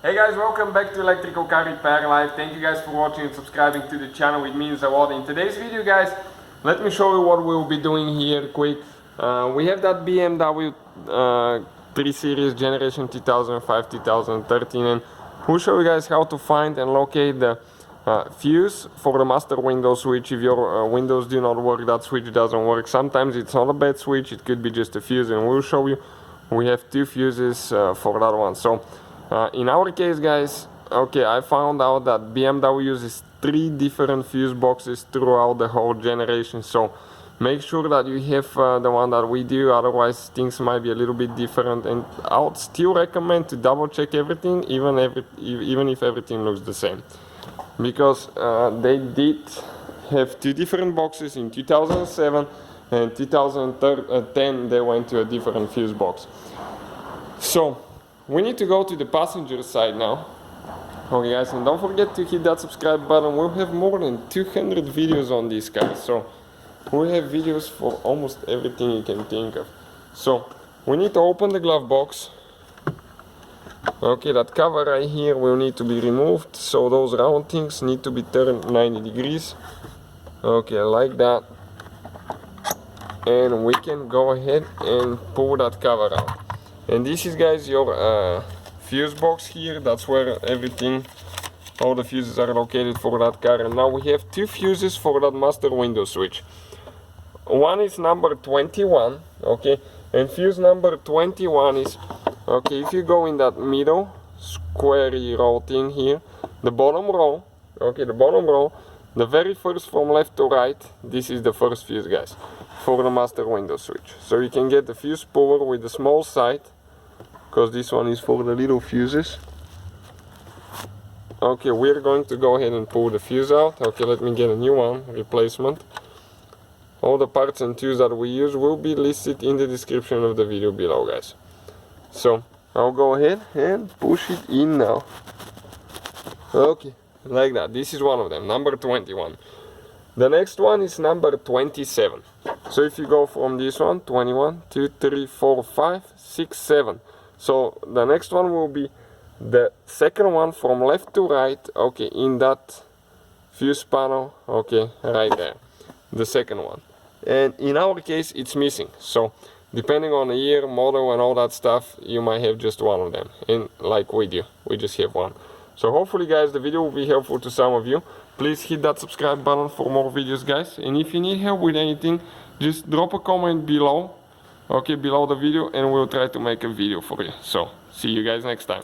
Hey guys, welcome back to Electrical Car Repair Live. Thank you guys for watching and subscribing to the channel. It means a lot. In today's video, guys, let me show you what we'll be doing here quick. We have that BMW 3 Series Generation 2005-2013, and we'll show you guys how to find and locate the fuse for the master window switch. If your windows do not work, that switch doesn't work. Sometimes it's not a bad switch, it could be just a fuse, and we'll show you. We have two fuses for that one. So in our case, guys, okay, I found out that BMW uses 3 different fuse boxes throughout the whole generation. So make sure that you have the one that we do, otherwise things might be a little bit different. And I would still recommend to double check everything, even if everything looks the same, because they did have 2 different boxes in 2007, and 2010 they went to a different fuse box. So we need to go to the passenger side now. Okay guys, and don't forget to hit that subscribe button. We'll have more than 200 videos on these cars, so we have videos for almost everything you can think of. So we need to open the glove box. Okay, that cover right here will need to be removed, so those round things need to be turned 90 degrees. Okay, like that. And we can go ahead and pull that cover out. And this is, guys, your fuse box here. That's where everything, all the fuses are located for that car. And now we have 2 fuses for that master window switch. One is number 21, okay, and fuse number 21 is, okay, if you go in that middle squarey row thing here, the bottom row, okay, the bottom row, the very first from left to right, this is the first fuse, guys, for the master window switch. So you can get the fuse puller with the small side, because this one is for the little fuses. Okay, we're going to go ahead and pull the fuse out. Okay, let me get a new one, replacement. All the parts and tools that we use will be listed in the description of the video below, guys. So I'll go ahead and push it in now. Okay, like that. This is one of them, number 21. The next one is number 27. So if you go from this one, 21, 2, 3, 4, 5, 6, 7. So the next one will be the second one from left to right, okay, in that fuse panel, okay, right there, the second one. And in our case, it's missing. So depending on the year, model, and all that stuff, you might have just one of them. And like we do, we just have one. So hopefully, guys, the video will be helpful to some of you. Please hit that subscribe button for more videos, guys. And if you need help with anything, just drop a comment below, okay, below the video, and we'll try to make a video for you. So see you guys next time.